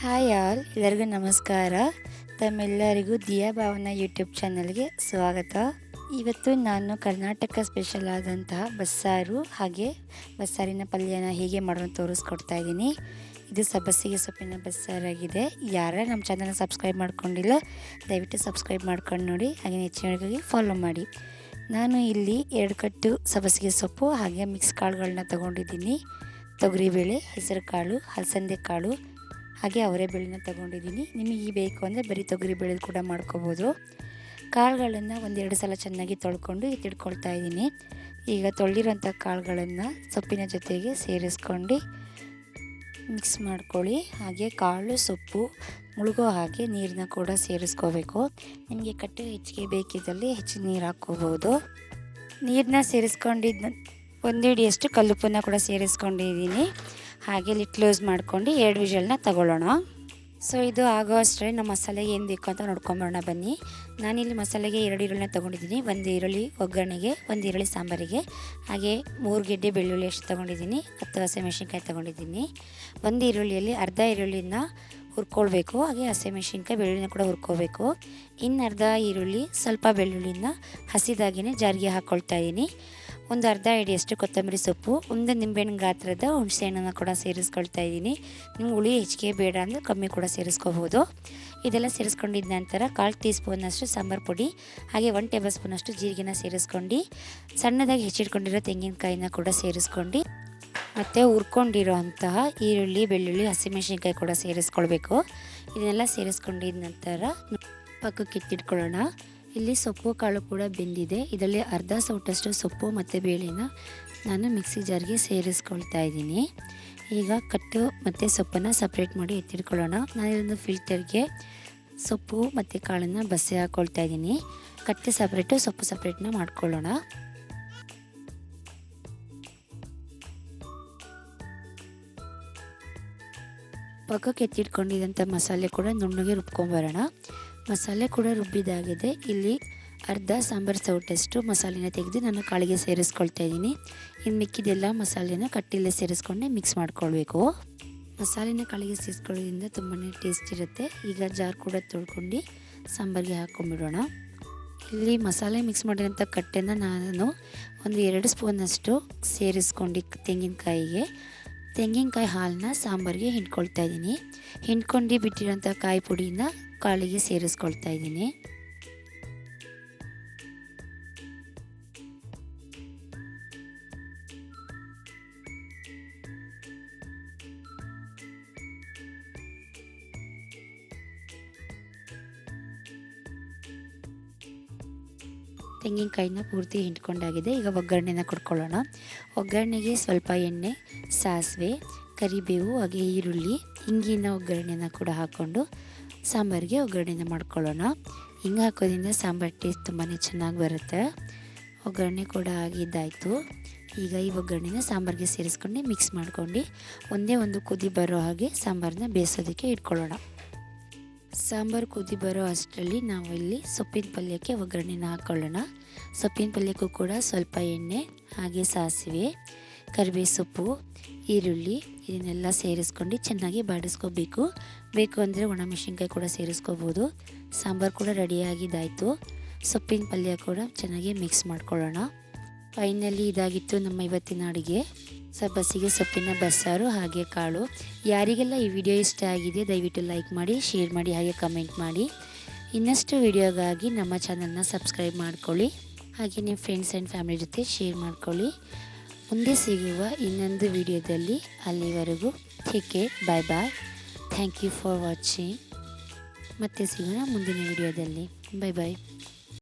Hi all, ಎಲ್ಲರಿಗೂ ನಮಸ್ಕಾರ. ತಮ್ಮೆಲ್ಲರಿಗೂ ದಿಯಾ ಭಾವನಾ ಯೂಟ್ಯೂಬ್ ಚಾನಲ್ಗೆ ಸ್ವಾಗತ. ಇವತ್ತು ನಾನು ಕರ್ನಾಟಕ ಸ್ಪೆಷಲ್ ಆದಂತಹ ಬಸ್ಸಾರು ಹಾಗೆ ಬಸ್ಸಾರಿನ ಪಲ್ಯನ ಹೇಗೆ ಮಾಡೋದು ತೋರಿಸ್ಕೊಡ್ತಾ ಇದ್ದೀನಿ. ಇದು ಸಬ್ಬಸಿಗೆ ಸೊಪ್ಪಿನ ಬಸ್ಸಾರಾಗಿದೆ. ಯಾರ ನಮ್ಮ ಚಾನಲ್ನ ಸಬ್ಸ್ಕ್ರೈಬ್ ಮಾಡ್ಕೊಂಡಿಲ್ಲ ದಯವಿಟ್ಟು ಸಬ್ಸ್ಕ್ರೈಬ್ ಮಾಡ್ಕೊಂಡು ನೋಡಿ, ಹಾಗೆ ಹೆಚ್ಚಿನವರಿಗೆ ಫಾಲೋ ಮಾಡಿ. ನಾನು ಇಲ್ಲಿ 2 ಕಟ್ಟು ಸಬ್ಬಸಿಗೆ ಸೊಪ್ಪು ಹಾಗೆ ಮಿಕ್ಸ್ ಕಾಳುಗಳನ್ನ ತೊಗೊಂಡಿದ್ದೀನಿ. ತೊಗರಿಬೇಳೆ, ಹೆಸರು ಕಾಳು, ಹಲಸಂದೆ ಕಾಳು ಹಾಗೆ ಅವರೆಬೇಳೆನ ತೊಗೊಂಡಿದ್ದೀನಿ. ನಿಮಗೆ ಬೇಕು ಅಂದರೆ ಬರೀ ತೊಗರಿಬೇಳೆ ಕೂಡ ಮಾಡ್ಕೋಬೋದು. ಕಾಳುಗಳನ್ನು 1-2 ಸಲ ಚೆನ್ನಾಗಿ ತೊಳ್ಕೊಂಡು ಎತ್ತಿಡ್ಕೊಳ್ತಾ ಇದ್ದೀನಿ. ಈಗ ತೊಳೆದಿರೋಂಥ ಕಾಳುಗಳನ್ನು ಸೊಪ್ಪಿನ ಜೊತೆಗೆ ಸೇರಿಸ್ಕೊಂಡು ಮಿಕ್ಸ್ ಮಾಡ್ಕೊಳ್ಳಿ. ಹಾಗೆ ಕಾಳು ಸೊಪ್ಪು ಮುಳುಗೋ ಹಾಗೆ ನೀರನ್ನ ಕೂಡ ಸೇರಿಸ್ಕೋಬೇಕು. ನಿಮಗೆ ಕಟ್ಟು ಹೆಚ್ಚಿಗೆ ಬೇಕಿದ್ದಲ್ಲಿ ಹೆಚ್ಚು ನೀರು ಹಾಕ್ಕೋಬೋದು. ನೀರನ್ನ ಸೇರಿಸ್ಕೊಂಡಿದ್ದ 1 ಹಿಡಿಯಷ್ಟು ಕಲ್ಲುಪ್ಪನ್ನ ಕೂಡ ಸೇರಿಸ್ಕೊಂಡಿದ್ದೀನಿ. ಹಾಗೆ ಲಿಡ್ ಕ್ಲೋಸ್ ಮಾಡ್ಕೊಂಡು 2 ವಿಷಲ್ನ ತಗೊಳ್ಳೋಣ. ಸೊ ಇದು ಆಗೋ ಅಷ್ಟರಲ್ಲಿ ನಮ್ಮ ಮಸಾಲೆಗೆ ಏನು ಬೇಕು ಅಂತ ನೋಡ್ಕೊಂಬರೋಣ ಬನ್ನಿ. ನಾನಿಲ್ಲಿ ಮಸಾಲೆಗೆ 2 ಈರುಳ್ಳಿನ ತೊಗೊಂಡಿದ್ದೀನಿ. 1 ಈರುಳ್ಳಿ ಒಗ್ಗರಣೆಗೆ, 1 ಈರುಳ್ಳಿ ಸಾಂಬಾರಿಗೆ, ಹಾಗೆ 3 ಗೆಡ್ಡೆ ಬೆಳ್ಳುಳ್ಳಿ ಅಷ್ಟು ತೊಗೊಂಡಿದ್ದೀನಿ. 10 ಹಸಿಮೆಣಸಿನ್ಕಾಯಿ ತೊಗೊಂಡಿದ್ದೀನಿ. 1 ಈರುಳ್ಳಿಯಲ್ಲಿ ಅರ್ಧ ಈರುಳ್ಳಿನ ಹುರ್ಕೊಳ್ಬೇಕು, ಹಾಗೆ ಹಸಿಮೆಣಸಿನ್ಕಾಯಿ ಬೆಳ್ಳುಳ್ಳಿನ ಕೂಡ ಹುರ್ಕೋಬೇಕು. ಇನ್ನು ಅರ್ಧ ಈರುಳ್ಳಿ ಸ್ವಲ್ಪ ಬೆಳ್ಳುಳ್ಳಿನ ಹಸಿದಾಗಿಯೇ ಜಾರಿಗೆ ಹಾಕ್ಕೊಳ್ತಾ ಇದ್ದೀನಿ. 1 ಅರ್ಧ ಹಿಡಿಯಷ್ಟು ಕೊತ್ತಂಬರಿ ಸೊಪ್ಪು, 1 ನಿಂಬೆಹಣ್ಣು ಗಾತ್ರದ ಹುಣಸೆ ಹಣ್ಣನ್ನು ಕೂಡ ಸೇರಿಸ್ಕೊಳ್ತಾ ಇದ್ದೀನಿ. ನಿಮ್ಗೆ ಹುಳಿ ಹೆಚ್ಚಿಗೆ ಬೇಡ ಅಂದರೆ ಕಮ್ಮಿ ಕೂಡ ಸೇರಿಸ್ಕೋಬೋದು. ಇದೆಲ್ಲ ಸೇರಿಸ್ಕೊಂಡಿದ್ದ ನಂತರ 1/4 ಟೀ ಸ್ಪೂನಷ್ಟು ಸಾಂಬಾರು ಪುಡಿ, ಹಾಗೆ 1 ಟೇಬಲ್ ಸ್ಪೂನಷ್ಟು ಜೀರಿಗೆನ ಸೇರಿಸ್ಕೊಂಡು ಸಣ್ಣದಾಗಿ ಹೆಚ್ಚಿಟ್ಕೊಂಡಿರೋ ತೆಂಗಿನಕಾಯಿನ ಕೂಡ ಸೇರಿಸ್ಕೊಂಡು ಮತ್ತು ಹುರ್ಕೊಂಡಿರೋ ಅಂತಹ ಈರುಳ್ಳಿ, ಬೆಳ್ಳುಳ್ಳಿ, ಹಸಿಮೆಣಸಿನ್ಕಾಯಿ ಕೂಡ ಸೇರಿಸ್ಕೊಳ್ಬೇಕು. ಇದನ್ನೆಲ್ಲ ಸೇರಿಸ್ಕೊಂಡಿದ್ದ ನಂತರ ಪಕ್ಕಕ್ಕೆ ಎತ್ತಿಟ್ಕೊಳ್ಳೋಣ. ಇಲ್ಲಿ ಸೊಪ್ಪು ಕಾಳು ಕೂಡ ಬೆಂದಿದೆ. ಇದರಲ್ಲಿ ಅರ್ಧ ಸೌಟಷ್ಟು ಸೊಪ್ಪು ಮತ್ತು ಬೇಳೆನ ನಾನು ಮಿಕ್ಸಿ ಜಾರ್ಗೆ ಸೇರಿಸ್ಕೊಳ್ತಾ ಇದ್ದೀನಿ. ಈಗ ಕಟ್ಟು ಮತ್ತು ಸೊಪ್ಪನ್ನು ಸಪ್ರೇಟ್ ಮಾಡಿ ಎತ್ತಿಟ್ಕೊಳ್ಳೋಣ. ನಾನಿದೊಂದು ಫಿಲ್ಟರ್ಗೆ ಸೊಪ್ಪು ಮತ್ತು ಕಾಳನ್ನು ಬಸಿ ಹಾಕ್ಕೊಳ್ತಾ ಇದ್ದೀನಿ. ಕಟ್ಟು ಸಪ್ರೇಟು, ಸೊಪ್ಪು ಸಪ್ರೇಟ್ನ ಮಾಡ್ಕೊಳ್ಳೋಣ. ಪಕ್ಕಕ್ಕೆ ಎತ್ತಿಟ್ಕೊಂಡಿದ್ದಂಥ ಮಸಾಲೆ ಕೂಡ ನುಣ್ಣಗೆ ರುಬ್ಕೊಂಬರೋಣ. ಮಸಾಲೆ ಕೂಡ ರುಬ್ಬಿದಾಗಿದೆ. ಇಲ್ಲಿ ಅರ್ಧ ಸಾಂಬಾರು ಸೌಟಷ್ಟು ಮಸಾಲೆನ ತೆಗೆದು ನಾನು ಕಾಳಿಗೆ ಸೇರಿಸ್ಕೊಳ್ತಾ ಇದ್ದೀನಿ. ಇನ್ನು ಮಿಕ್ಕಿದೆಲ್ಲ ಮಸಾಲೆನ ಕಟ್ಟಿಲ್ಲೇ ಸೇರಿಸ್ಕೊಂಡೆ ಮಿಕ್ಸ್ ಮಾಡ್ಕೊಳ್ಬೇಕು. ಮಸಾಲೆನ ಕಾಳಿಗೆ ಸೇರಿಸ್ಕೊಳ್ಳೋದ್ರಿಂದ ತುಂಬಾ ಟೇಸ್ಟ್ ಇರುತ್ತೆ. ಈಗ ಜಾರ್ ಕೂಡ ತೊಳ್ಕೊಂಡು ಸಾಂಬಾರಿಗೆ ಹಾಕ್ಕೊಂಬಿಡೋಣ. ಇಲ್ಲಿ ಮಸಾಲೆ ಮಿಕ್ಸ್ ಮಾಡಿರೋಂಥ ಕಟ್ಟೆನ ನಾನು 1-2 ಸ್ಪೂನಷ್ಟು ಸೇರಿಸ್ಕೊಂಡು ತೆಂಗಿನಕಾಯಿ ಹಾಲನ್ನ ಸಾಂಬಾರಿಗೆ ಹಿಂಡ್ಕೊಳ್ತಾ ಇದ್ದೀನಿ. ಹಿಂಡ್ಕೊಂಡು ಬಿಟ್ಟಿರೋಂಥ ಕಾಯಿ ಪುಡಿನ ಕಾಳಿಗೆ ಸೇರಿಸ್ಕೊಳ್ತಾ ಇದ್ದೀನಿ. ತೆಂಗಿನಕಾಯಿನ ಪೂರ್ತಿ ಹಿಂಡ್ಕೊಂಡಾಗಿದೆ. ಈಗ ಒಗ್ಗರಣೆನ ಕೊಡ್ಕೊಳ್ಳೋಣ. ಒಗ್ಗರಣೆಗೆ ಸ್ವಲ್ಪ ಎಣ್ಣೆ, ಸಾಸಿವೆ, ಕರಿಬೇವು, ಹಾಗೆ ಈರುಳ್ಳಿ, ಹಿಂಗಿನ ಒಗ್ಗರಣೆನ ಕೂಡ ಹಾಕ್ಕೊಂಡು ಸಾಂಬಾರಿಗೆ ಒಗ್ಗರಣೆನ ಮಾಡ್ಕೊಳ್ಳೋಣ. ಹಿಂಗೆ ಹಾಕೋದ್ರಿಂದ ಸಾಂಬಾರು ಟೇಸ್ಟ್ ತುಂಬಾ ಚೆನ್ನಾಗಿ ಬರುತ್ತೆ. ಒಗ್ಗರಣೆ ಕೂಡ ಆಗಿದ್ದಾಯಿತು. ಈಗ ಈ ಒಗ್ಗರಣೆನ ಸಾಂಬಾರಿಗೆ ಸೇರಿಸ್ಕೊಂಡು ಮಿಕ್ಸ್ ಮಾಡ್ಕೊಂಡು ಒಂದೇ ಒಂದು ಕುದಿ ಬರೋ ಹಾಗೆ ಸಾಂಬಾರನ್ನ ಬೇಯಿಸೋದಕ್ಕೆ ಇಟ್ಕೊಳ್ಳೋಣ. ಸಾಂಬಾರು ಕುದಿ ಬರೋ ಅಷ್ಟರಲ್ಲಿ ನಾವು ಇಲ್ಲಿ ಸೊಪ್ಪಿನ ಪಲ್ಯಕ್ಕೆ ಒಗ್ಗರಣೆನ ಹಾಕ್ಕೊಳ್ಳೋಣ. ಸೊಪ್ಪಿನ ಪಲ್ಯಕ್ಕೂ ಕೂಡ ಸ್ವಲ್ಪ ಎಣ್ಣೆ, ಹಾಗೆ ಸಾಸಿವೆ, ಕರಿಬೇವು ಸೊಪ್ಪು, ಈರುಳ್ಳಿ ಇದನ್ನೆಲ್ಲ ಸೇರಿಸ್ಕೊಂಡು ಚೆನ್ನಾಗಿ ಬಾಡಿಸ್ಕೋಬೇಕು. ಬೇಕು ಅಂದರೆ ಒಣಮೆಣಸಿನ್ಕಾಯಿ ಕೂಡ ಸೇರಿಸ್ಕೋಬೋದು. ಸಾಂಬಾರು ಕೂಡ ರೆಡಿಯಾಗಿದ್ದಾಯಿತು. ಸೊಪ್ಪಿನ ಪಲ್ಯ ಕೂಡ ಚೆನ್ನಾಗಿ ಮಿಕ್ಸ್ ಮಾಡ್ಕೊಳ್ಳೋಣ. ಫೈನಲಿ ಇದಾಗಿತ್ತು ನಮ್ಮ ಇವತ್ತಿನ ಅಡುಗೆ, ಸಬ್ಬಸಿಗೆ ಸೊಪ್ಪಿನ ಬಸ್ಸಾರು ಹಾಗೆ ಕಾಳು. ಯಾರಿಗೆಲ್ಲ ಈ ವಿಡಿಯೋ ಇಷ್ಟ ಆಗಿದೆ ದಯವಿಟ್ಟು ಲೈಕ್ ಮಾಡಿ, ಶೇರ್ ಮಾಡಿ, ಹಾಗೆ ಕಮೆಂಟ್ ಮಾಡಿ. ಇನ್ನಷ್ಟು ವಿಡಿಯೋಗಾಗಿ ನಮ್ಮ ಚಾನಲ್ನ ಸಬ್ಸ್ಕ್ರೈಬ್ ಮಾಡ್ಕೊಳ್ಳಿ, ಹಾಗೆ ನಿಮ್ಮ ಫ್ರೆಂಡ್ಸ್ ಆ್ಯಂಡ್ ಫ್ಯಾಮಿಲಿ ಜೊತೆ ಶೇರ್ ಮಾಡ್ಕೊಳ್ಳಿ. ಮುಂದೆ ಸಿಗುವ ಇನ್ನೊಂದು ವಿಡಿಯೋದಲ್ಲಿ, ಅಲ್ಲಿವರೆಗೂ take care, bye bye, thank you for watching. ಮತ್ತೆ ಸಿಗೋಣ ಮುಂದಿನ ವಿಡಿಯೋದಲ್ಲಿ. ಬಾಯ್ ಬಾಯ್.